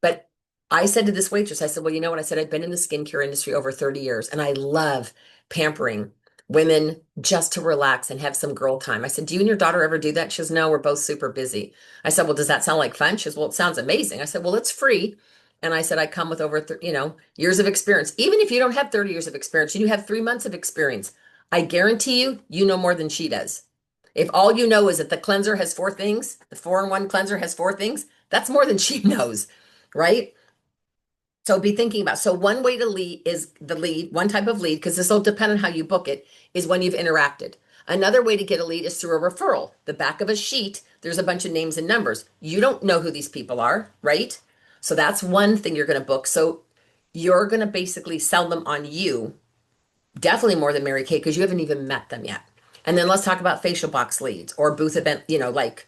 But I said to this waitress, I said, well, you know what? I said, I've been in the skincare industry over 30 years and I love pampering women just to relax and have some girl time. I said, do you and your daughter ever do that? She goes, no, we're both super busy. I said, well, does that sound like fun? She goes, well, it sounds amazing. I said, well, it's free. And I said, I come with over, years of experience. Even if you don't have 30 years of experience and you have 3 months of experience, I guarantee you know more than she does. If all you know is that the cleanser has 4 things, the 4-in-1 cleanser has 4 things, that's more than she knows, right? So be thinking about, so one way to lead is the lead, one type of lead, because this will depend on how you book it, is when you've interacted. Another way to get a lead is through a referral. The back of a sheet, there's a bunch of names and numbers. You don't know who these people are, right? So that's one thing you're going to book. So you're going to basically sell them on you, definitely more than Mary Kay, because you haven't even met them yet. And then let's talk about facial box leads or booth event, like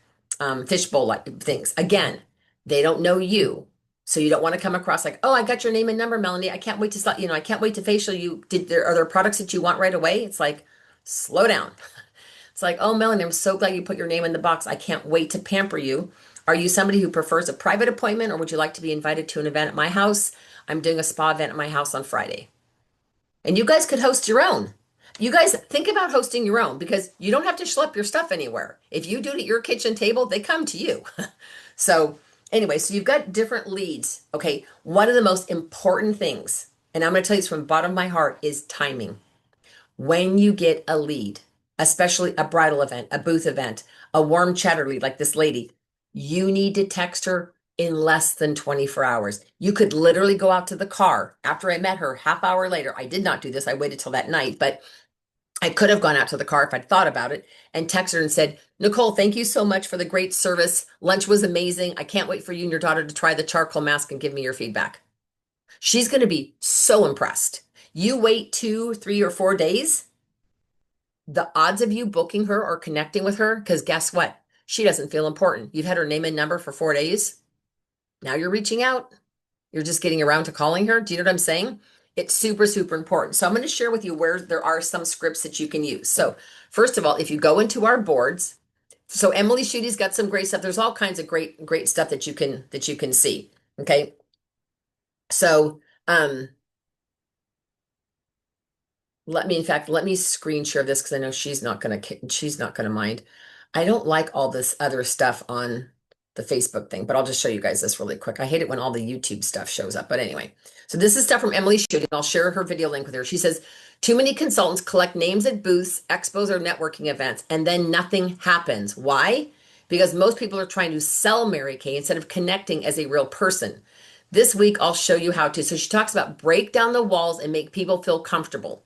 fishbowl like things. Again, they don't know you. So you don't want to come across like, oh, I got your name and number, Melanie. I can't wait to start, I can't wait to facial you. Are there products that you want right away? It's like, slow down. It's like, oh, Melanie, I'm so glad you put your name in the box. I can't wait to pamper you. Are you somebody who prefers a private appointment, or would you like to be invited to an event at my house? I'm doing a spa event at my house on Friday. And you guys could host your own. You guys think about hosting your own, because you don't have to schlep your stuff anywhere. If you do it at your kitchen table, they come to you. So anyway, so you've got different leads. Okay. One of the most important things, and I'm going to tell you this from the bottom of my heart, is timing. When you get a lead, especially a bridal event, a booth event, a warm chatter lead like this lady, you need to text her in less than 24 hours. You could literally go out to the car after I met her, half hour later. I did not do this. I waited till that night, but I could have gone out to the car if I'd thought about it and texted her and said, Nicole, thank you so much for the great service. Lunch was amazing. I can't wait for you and your daughter to try the charcoal mask and give me your feedback. She's going to be so impressed. You wait 2, 3, or 4 days, the odds of you booking her or connecting with her, because guess what? She doesn't feel important. You've had her name and number for 4 days. Now you're reaching out. You're just getting around to calling her. Do you know what I'm saying? It's super, super important. So I'm going to share with you where there are some scripts that you can use. So first of all, if you go into our boards, so Emily Schutte's got some great stuff. There's all kinds of great stuff that you can see. Okay. So, let me screen share this, because I know she's not gonna mind. I don't like all this other stuff on the Facebook thing, but I'll just show you guys this really quick. I hate it when all the YouTube stuff shows up, but anyway. So this is stuff from Emily Schutte, and I'll share her video link with her. She says, too many consultants collect names at booths, expos, or networking events, and then nothing happens. Why? Because most people are trying to sell Mary Kay instead of connecting as a real person. This week, I'll show you how to. So she talks about break down the walls and make people feel comfortable.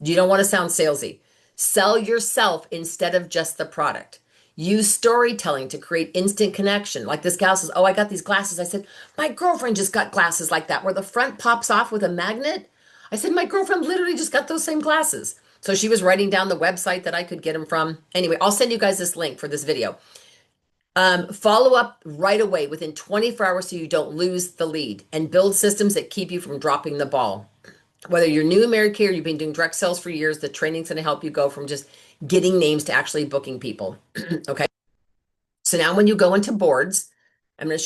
You don't want to sound salesy. Sell yourself instead of just the product. Use storytelling to create instant connection. Like this gal says, oh, I got these glasses. I said, my girlfriend just got glasses like that where the front pops off with a magnet. I said, my girlfriend literally just got those same glasses. So she was writing down the website that I could get them from. Anyway, I'll send you guys this link for this video. Follow up right away within 24 hours so you don't lose the lead, and build systems that keep you from dropping the ball. Whether you're new in Mary Kay or you've been doing direct sales for years, the training's going to help you go from just getting names to actually booking people. Okay. So now when you go into boards, I'm going to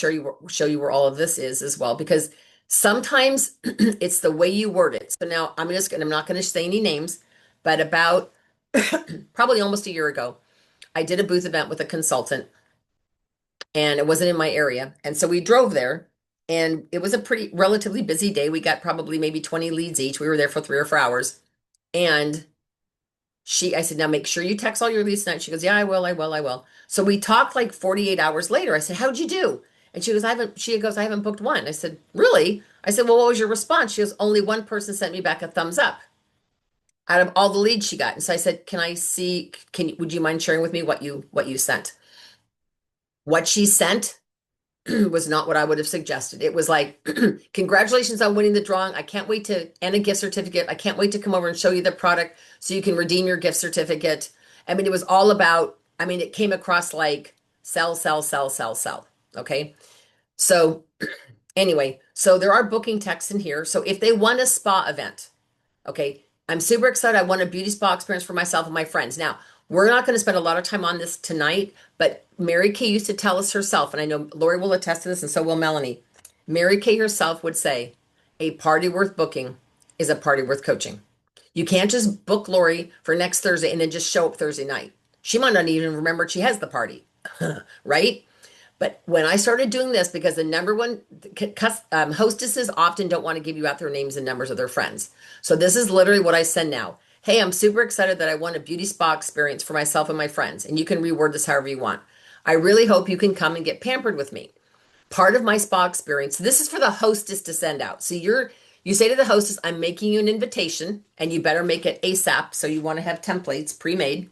show you where all of this is as well, because sometimes it's the way you word it. So now I'm not going to say any names, but about probably almost a year ago, I did a booth event with a consultant and it wasn't in my area. And so we drove there and it was a pretty relatively busy day. We got probably maybe 20 leads each. We were there for 3 or 4 hours. And I said, now make sure you text all your leads tonight. She goes, yeah, I will. So we talked like 48 hours later. I said, how'd you do? And she goes, I haven't booked one. I said, really? I said, well, what was your response? She goes, only one person sent me back a thumbs up out of all the leads she got. And so I said, would you mind sharing with me what you sent? What she sent was not what I would have suggested. It was like, congratulations on winning the drawing. I can't wait and a gift certificate. I can't wait to come over and show you the product so you can redeem your gift certificate. I mean, it was all about, it came across like sell, sell, sell, sell, sell. Okay. So anyway, so there are booking texts in here. So if they want a spa event, okay, I'm super excited. I want a beauty spa experience for myself and my friends. Now, we're not going to spend a lot of time on this tonight, but Mary Kay used to tell us herself, and I know Lori will attest to this, and so will Melanie. Mary Kay herself would say, a party worth booking is a party worth coaching. You can't just book Lori for next Thursday and then just show up Thursday night. She might not even remember she has the party, right? But when I started doing this, because the number one, hostesses often don't want to give you out their names and numbers of their friends. So this is literally what I send now. Hey, I'm super excited that I want a beauty spa experience for myself and my friends. And you can reword this however you want. I really hope you can come and get pampered with me. Part of my spa experience, this is for the hostess to send out. So you say to the hostess, I'm making you an invitation and you better make it ASAP. So you want to have templates pre-made.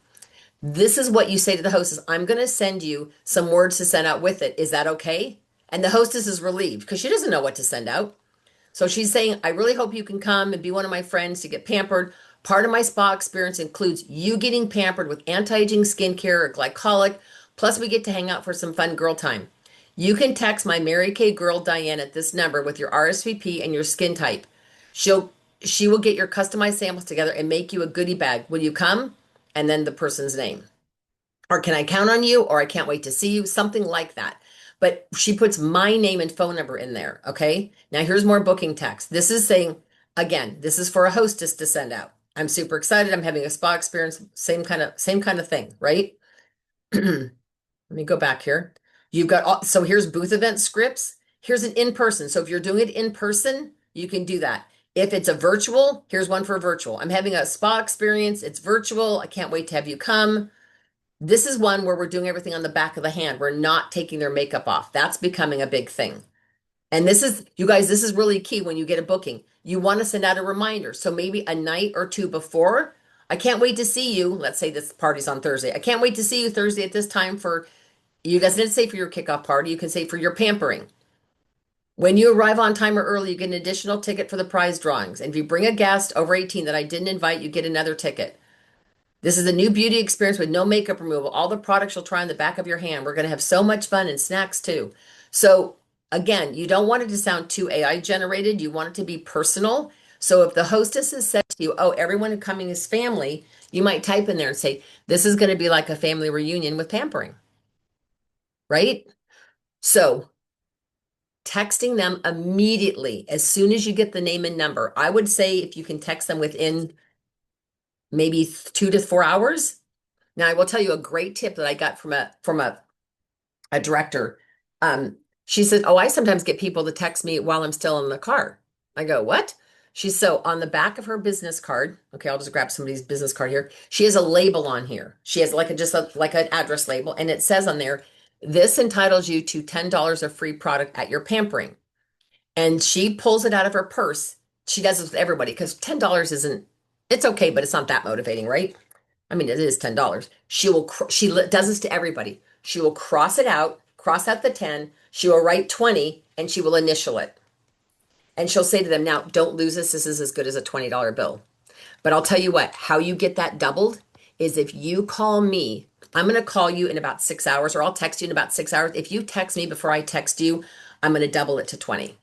This is what you say to the hostess. I'm going to send you some words to send out with it. Is that okay? And the hostess is relieved because she doesn't know what to send out. So she's saying, I really hope you can come and be one of my friends to get pampered. Part of my spa experience includes you getting pampered with anti-aging skincare or glycolic. Plus we get to hang out for some fun girl time. You can text my Mary Kay girl Diane at this number with your RSVP and your skin type. She will get your customized samples together and make you a goodie bag. Will you come? And then the person's name. Or can I count on you? Or I can't wait to see you. Something like that. But she puts my name and phone number in there. Okay. Now here's more booking text. This is saying, again, this is for a hostess to send out. I'm super excited. I'm having a spa experience. Same kind of thing, right? Let me go back here. You've got so here's booth event scripts. Here's an in-person. So if you're doing it in person, you can do that. If it's a virtual, here's one for virtual. I'm having a spa experience. It's virtual. I can't wait to have you come. This is one where we're doing everything on the back of the hand. We're not taking their makeup off. That's becoming a big thing. And this is, you guys, this is really key when you get a booking. You want to send out a reminder. So maybe a night or two before, I can't wait to see you. Let's say this party's on Thursday. I can't wait to see you Thursday at this time for, you guys didn't say for your kickoff party. You can say for your pampering. When you arrive on time or early, you get an additional ticket for the prize drawings. And if you bring a guest over 18 that I didn't invite, you get another ticket. This is a new beauty experience with no makeup removal. All the products you'll try on the back of your hand. We're going to have so much fun and snacks too. So again, you don't want it to sound too AI generated. You want it to be personal. So if the hostess has said to you, oh, everyone coming is family, you might type in there and say, this is going to be like a family reunion with pampering, right? So texting them immediately as soon as you get the name and number. I would say if you can text them within maybe 2 to 4 hours. Now I will tell you a great tip that I got from a director. She said, oh, I sometimes get people to text me while I'm still in the car. I go, what? She's so on the back of her business card. Okay, I'll just grab somebody's business card here. She has a label on here. She has like an address label, and it says on there, this entitles you to $10 of free product at your pampering. And she pulls it out of her purse. She does this with everybody because $10 isn't, it's okay, but it's not that motivating, right? I mean, it is $10. She does this to everybody. She will cross out the 10, she will write 20, and she will initial it. And she'll say to them, now, don't lose this. This is as good as a $20 bill. But I'll tell you what, how you get that doubled is if you call me, I'm going to call you in about 6 hours, or I'll text you in about 6 hours. If you text me before I text you, I'm going to double it to 20.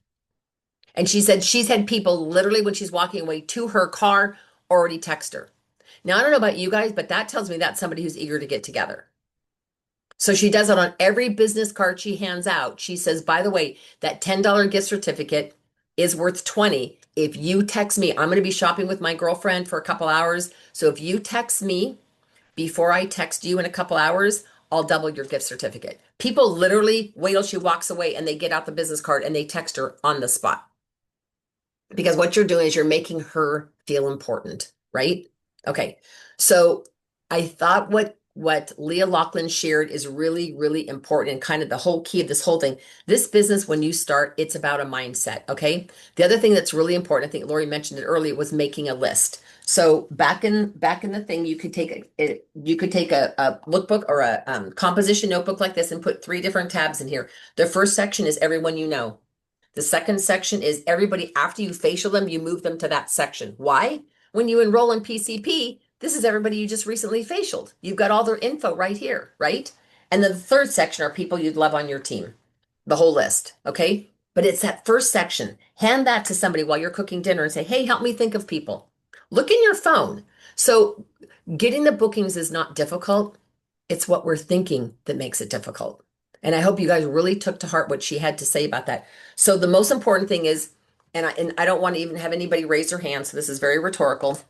And she said she's had people literally when she's walking away to her car already text her. Now, I don't know about you guys, but that tells me that's somebody who's eager to get together. So she does it on every business card she hands out. She says, by the way, that $10 gift certificate is worth 20. If you text me, I'm going to be shopping with my girlfriend for a couple hours. So if you text me before I text you in a couple hours, I'll double your gift certificate. People literally wait till she walks away and they get out the business card and they text her on the spot. Because what you're doing is you're making her feel important, right? Okay. So I thought what Leah Loughlin shared is really, really important and kind of the whole key of this whole thing. This business, when you start, it's about a mindset. Okay. The other thing that's really important, I think Lori mentioned it earlier, was making a list. So back in the thing, you could take a lookbook or a composition notebook like this and put 3 different tabs in here. The first section is everyone you know. The second section is everybody, after you facial them, you move them to that section. Why? When you enroll in PCP, this is everybody you just recently facialed. You've got all their info right here, right? And then the third section are people you'd love on your team, the whole list, okay? But it's that first section. Hand that to somebody while you're cooking dinner and say, hey, help me think of people. Look in your phone. So getting the bookings is not difficult. It's what we're thinking that makes it difficult. And I hope you guys really took to heart what she had to say about that. So the most important thing is, and I don't want to even have anybody raise their hand, so this is very rhetorical.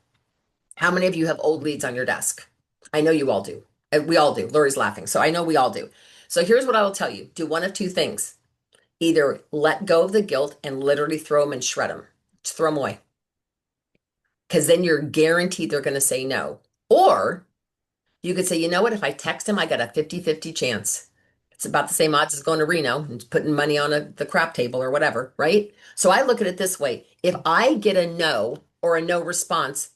How many of you have old leads on your desk? I know you all do. We all do. Lori's laughing. So I know we all do. So here's what I will tell you. Do one of two things. Either let go of the guilt and literally throw them and shred them. Just throw them away. Because then you're guaranteed they're going to say no. Or you could say, you know what? If I text him, I got a 50-50 chance. It's about the same odds as going to Reno and putting money on the crap table or whatever, right? So I look at it this way. If I get a no or a no response,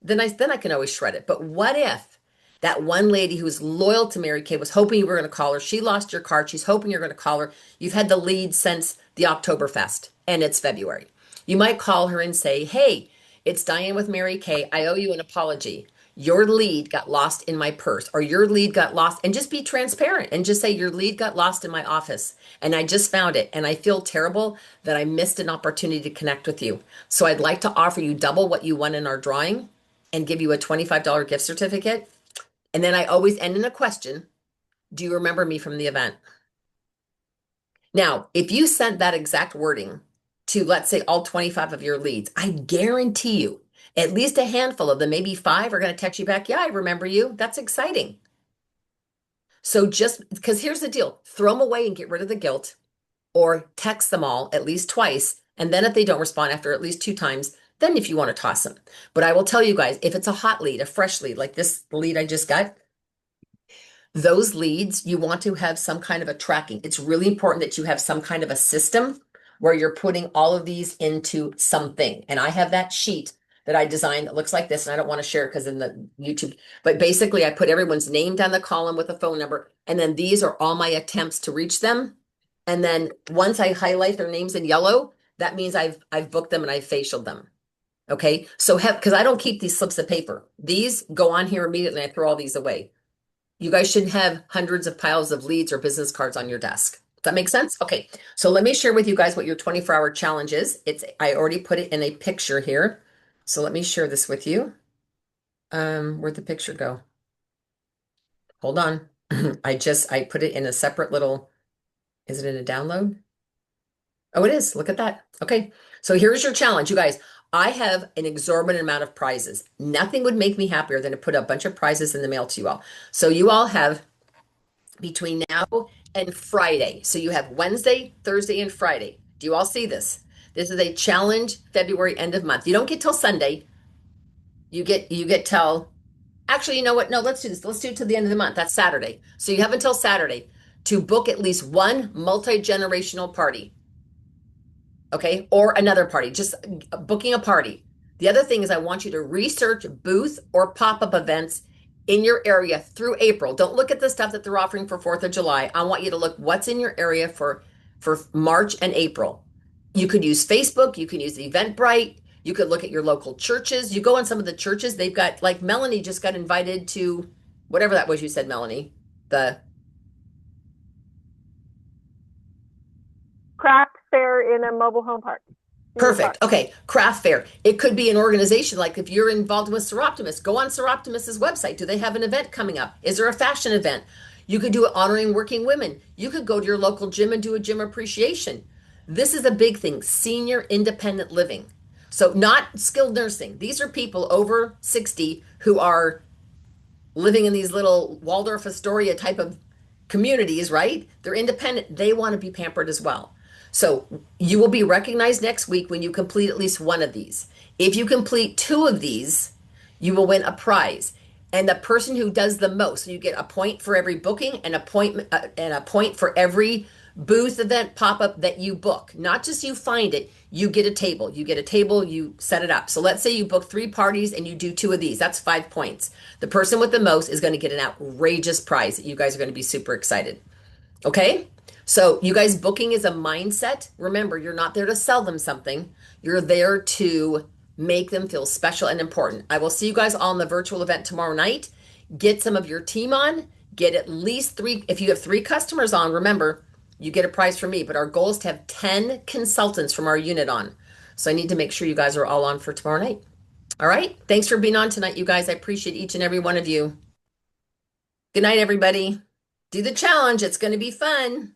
then I can always shred it. But what if that one lady who's loyal to Mary Kay was hoping you were going to call her? She lost your card. She's hoping you're going to call her. You've had the lead since the Oktoberfest and it's February. You might call her and say, hey, it's Diane with Mary Kay. I owe you an apology. Your lead got lost in my purse, or your lead got lost, and just be transparent and just say your lead got lost in my office and I just found it and I feel terrible that I missed an opportunity to connect with you. So I'd like to offer you double what you won in our drawing and give you a $25 gift certificate. And then I always end in a question. Do you remember me from the event? Now, if you sent that exact wording to, let's say, all 25 of your leads, I guarantee you at least a handful of them, maybe 5, are going to text you back. Yeah, I remember you. That's exciting. So just because here's the deal, throw them away and get rid of the guilt, or text them all at least twice. And then if they don't respond after at least 2 times, then if you want to toss them. But I will tell you guys, if it's a hot lead, a fresh lead, like this lead I just got, those leads, you want to have some kind of a tracking. It's really important that you have some kind of a system where you're putting all of these into something. And I have that sheet that I designed that looks like this, and I don't want to share it because in the YouTube, but basically I put everyone's name down the column with a phone number, and then these are all my attempts to reach them. And then once I highlight their names in yellow, that means I've booked them and I've facialed them. Okay, so because I don't keep these slips of paper. These go on here immediately, and I throw all these away. You guys shouldn't have hundreds of piles of leads or business cards on your desk. Does that make sense? Okay, so let me share with you guys what your 24-hour challenge is. I already put it in a picture here. So let me share this with you. Where'd the picture go? Hold on. I put it in a separate little, is it in a download? Oh, it is. Look at that. Okay, so here's your challenge, you guys. I have an exorbitant amount of prizes. Nothing would make me happier than to put a bunch of prizes in the mail to you all. So you all have between now and Friday. So you have Wednesday, Thursday, and Friday. Do you all see this? This is a challenge February end of month. You don't get till Sunday. You get till, actually, you know what? No, let's do this. Let's do it till the end of the month. That's Saturday. So you have until Saturday to book at least one multi-generational party. Okay, or another party, just booking a party. The other thing is I want you to research booth or pop-up events in your area through April. Don't look at the stuff that they're offering for 4th of July. I want you to look what's in your area for March and April. You could use Facebook, you can use Eventbrite, you could look at your local churches. You go in some of the churches, they've got, like Melanie just got invited to whatever that was you said, Melanie. The Craft fair in a mobile home park. Perfect. Okay. Craft fair. It could be an organization. Like if you're involved with Seroptimus, go on Seroptimus's website. Do they have an event coming up? Is there a fashion event? You could do it honoring working women. You could go to your local gym and do a gym appreciation. This is a big thing, senior independent living. So not skilled nursing. These are people over 60 who are living in these little Waldorf Astoria type of communities, right? They're independent. They want to be pampered as well. So you will be recognized next week when you complete at least one of these. If you complete 2 of these, you will win a prize. And the person who does the most, so you get a point for every booking and a point for every booth event pop-up that you book. Not just you find it, you get a table. You get a table, you set it up. So let's say you book 3 parties and you do 2 of these. That's 5 points. The person with the most is going to get an outrageous prize that you guys are going to be super excited. Okay? So you guys, booking is a mindset. Remember, you're not there to sell them something. You're there to make them feel special and important. I will see you guys all in the virtual event tomorrow night. Get some of your team on. Get at least 3. If you have 3 customers on, remember, you get a prize from me. But our goal is to have 10 consultants from our unit on. So I need to make sure you guys are all on for tomorrow night. All right. Thanks for being on tonight, you guys. I appreciate each and every one of you. Good night, everybody. Do the challenge. It's going to be fun.